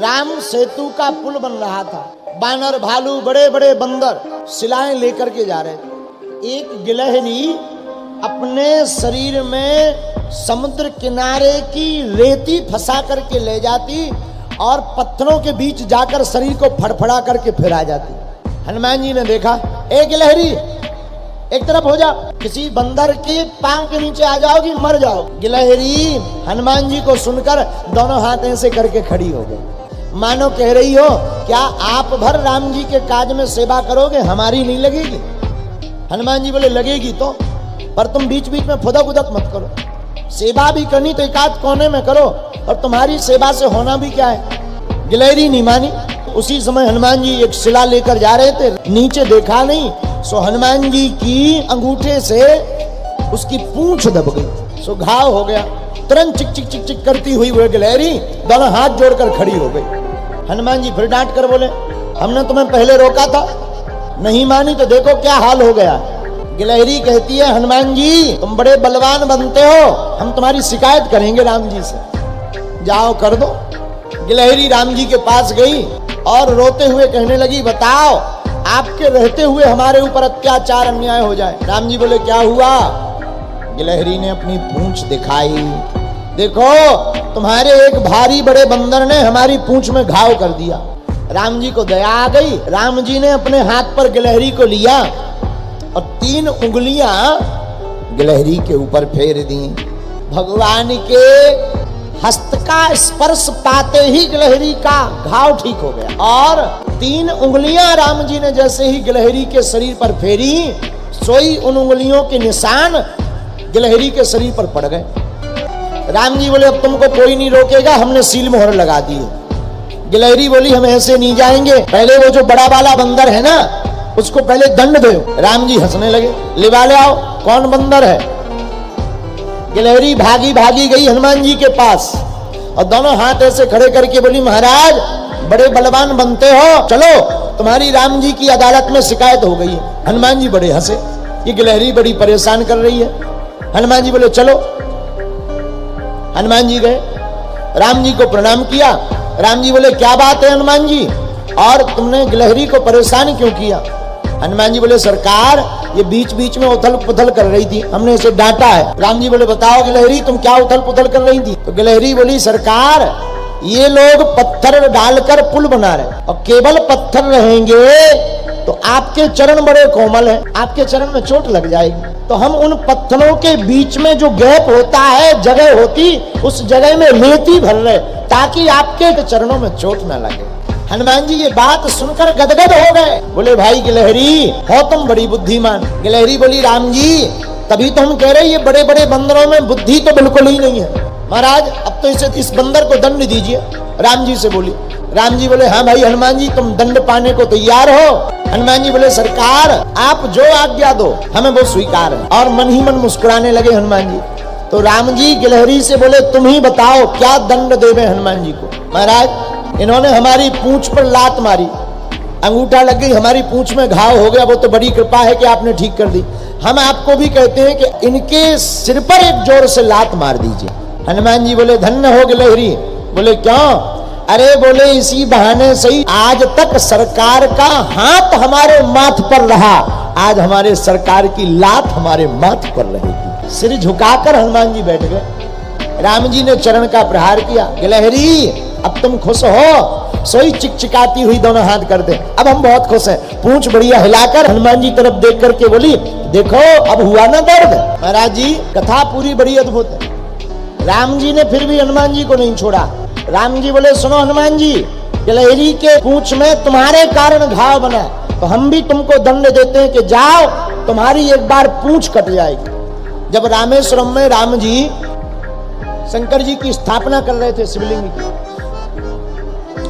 राम सेतु का पुल बन रहा था। बानर भालू बड़े बड़े बंदर शिलाएं लेकर के जा रहे थे। एक गिलहरी अपने शरीर में समुद्र किनारे की रेती फंसा करके ले जाती और पत्थरों के बीच जाकर शरीर को फड़फड़ा करके फिर आ जाती। हनुमान जी ने देखा, ए गिलहरी एक तरफ हो जा, किसी बंदर के पांव के नीचे आ जाओगी, मर जाओ। गिलहरी हनुमान जी को सुनकर दोनों हाथ ऐसे करके खड़ी हो गई, मानो कह रही हो क्या आप भर राम जी के काज में सेवा करोगे, हमारी नहीं लगेगी। हनुमान जी बोले लगेगी तो, पर तुम बीच बीच में फुदक उदक मत करो, सेवा भी करनी तो एकाध कोने में करो, और तुम्हारी सेवा से होना भी क्या है। गिलहरी नहीं मानी। उसी समय हनुमान जी एक शिला लेकर जा रहे थे, नीचे देखा नहीं, सो हनुमान जी की अंगूठे से उसकी पूंछ दब गई, सो घाव हो गया। तुरंत चिक चिक चिक चिक करती हुई वो गिलहरी दोनों हाथ जोड़कर खड़ी हो गई। हनुमान जी फिर डांट कर बोले, हमने तुम्हें पहले रोका था, नहीं मानी तो देखो क्या हाल हो गया। गिलहरी कहती है, हनुमान जी तुम बड़े बलवान बनते हो, हम तुम्हारी शिकायत करेंगे राम जी से, जाओ कर दो। गिलहरी राम जी के पास गई और रोते हुए कहने लगी, बताओ आपके रहते हुए हमारे ऊपर अत्याचार अन्याय हो जाए। राम जी बोले क्या हुआ। गिलहरी ने अपनी पूंछ दिखाई, देखो तुम्हारे एक भारी बड़े बंदर ने हमारी पूंछ में घाव कर दिया। राम जी को दया आ गई। राम जी ने अपने हाथ पर गिलहरी को लिया और 3 उंगलियां गिलहरी के ऊपर फेर दी। भगवान के हस्त का स्पर्श पाते ही गिलहरी का घाव ठीक हो गया और 3 उंगलियां राम जी ने जैसे ही गिलहरी के शरीर पर फेरी, सोई उन उंगलियों के निशान गिलहरी के शरीर पर पड़ गए। राम जी बोले अब तुमको कोई नहीं रोकेगा, हमने सील मोहर लगा दी है। गिलहरी बोली हम ऐसे नहीं जाएंगे, पहले वो जो बड़ा वाला बंदर है ना उसको पहले दंड दो। राम जी हंसने लगे, लिवा ले आओ, कौन बंदर है। गिलहरी भागी भागी गई हनुमान जी के पास और दोनों हाथ ऐसे खड़े करके बोली, महाराज बड़े बलवान बनते हो, चलो तुम्हारी राम जी की अदालत में शिकायत हो गई है। हनुमान जी बड़े हंसे, ये गिलहरी बड़ी परेशान कर रही है। हनुमान जी बोले चलो। हनुमान जी गए, राम जी को प्रणाम किया। राम जी बोले क्या बात है हनुमान जी, और तुमने गिलहरी को परेशान क्यों किया। हनुमान जी बोले सरकार ये बीच बीच में उथल पुथल कर रही थी, हमने इसे डांटा है। राम जी बोले बताओ गिलहरी तुम क्या उथल पुथल कर रही थी। तो गिलहरी बोली सरकार ये लोग पत्थर डालकर पुल बना रहे, और केवल पत्थर रहेंगे तो आपके चरण बड़े कोमल हैं, आपके चरण में चोट लग जाएगी, तो हम उन पत्थरों के बीच में जो गैप होता है, जगह होती, उस जगह में रेती भर रहे ताकि आपके चरणों में चोट न लगे। हनुमान जी ये बात सुनकर गदगद हो गए, बोले भाई गिलहरी हो तुम बड़ी बुद्धिमान। गिलहरी बोली राम जी तभी तो हम कह रहे ये बड़े बड़े बंदरों में बुद्धि तो बिल्कुल ही नहीं है। महाराज अब तो इस बंदर को दंड दीजिए। राम जी से बोली। राम जी बोले हाँ भाई हनुमान जी तुम दंड पाने को तैयार हो। हनुमान जी बोले सरकार आप जो आज्ञा दो हमें वो स्वीकार है, और मन ही मन मुस्कुराने लगे हनुमान जी। तो राम जी गिलहरी से बोले तुम ही बताओ क्या दंड देवे हनुमान जी को। महाराज इन्होंने हमारी पूंछ पर लात मारी, अंगूठा लग गई, हमारी पूंछ में घाव हो गया, वो तो बड़ी कृपा है कि आपने ठीक कर दी। हम आपको भी कहते हैं कि इनके सिर पर एक जोर से लात मार दीजिए। हनुमान जी बोले धन्य हो गिलहरी। बोले क्यों। अरे बोले इसी बहाने से ही आज तक सरकार का हाथ हमारे माथ पर रहा, आज हमारे सरकार की लात हमारे माथ पर रहेगी। सिर झुकाकर हनुमान जी बैठ गए। राम जी ने चरण का प्रहार किया। गिलहरी अब तुम खुश हो। सोई चिकचिकाती हुई दोनों हाथ कर दे, अब हम बहुत खुश हैं। पूंछ बढ़िया हिलाकर हनुमान जी तरफ देख करके बोली देखो अब हुआ ना दर्द। महाराज जी कथा पूरी बड़ी अद्भुत है। राम जी ने फिर भी हनुमान जी को नहीं छोड़ा। राम जी बोले सुनो हनुमान जी गिलहरी के पूंछ में तुम्हारे कारण घाव बना, तो हम भी तुमको दंड देते हैं कि जाओ तुम्हारी एक बार पूंछ कट जाएगी। जब रामेश्वरम में राम जी शंकर जी की स्थापना कर रहे थे शिवलिंग की,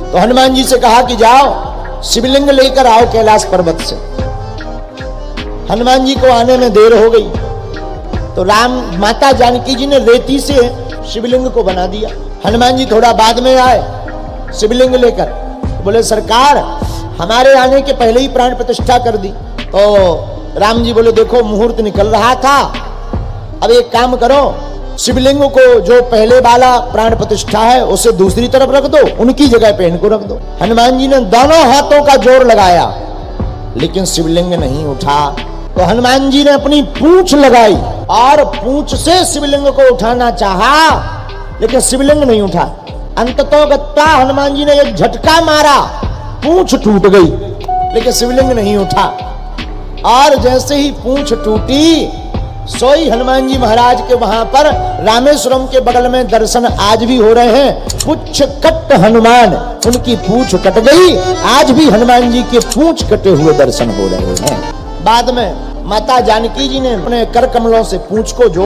तो हनुमान जी से कहा कि जाओ शिवलिंग लेकर आओ कैलाश पर्वत से। हनुमान जी को आने में देर हो गई, तो माता जानकी जी ने रेती से शिवलिंग को बना दिया। हनुमान जी थोड़ा बाद में आए शिवलिंग लेकर, तो बोले सरकार हमारे आने के पहले ही प्राण प्रतिष्ठा कर दी। तो राम जी बोले देखो मुहूर्त निकल रहा था, अब एक काम करो शिवलिंग को जो पहले वाला प्राण प्रतिष्ठा है उसे दूसरी तरफ रख दो, उनकी जगह पे इनको रख दो। हनुमान जी ने दोनों हाथों का जोर लगाया, लेकिन शिवलिंग नहीं उठा। तो हनुमान जी ने अपनी पूंछ लगाई और पूंछ से शिवलिंग को उठाना चाहा, लेकिन शिवलिंग नहीं उठा। अंततोगत्वा हनुमान जी ने एक झटका मारा, पूंछ टूट गई, लेकिन शिवलिंग नहीं उठा। और जैसे ही पूंछ टूटी, सोई हनुमान जी महाराज के वहां पर रामेश्वरम के बगल में दर्शन आज भी हो रहे हैं। पुच्छ कट हनुमान, उनकी पूंछ कट गई, आज भी हनुमान जी के पूंछ कटे हुए दर्शन हो रहे हैं। बाद में माता जानकी जी ने अपने कर कमलों से पूंछ को जोड़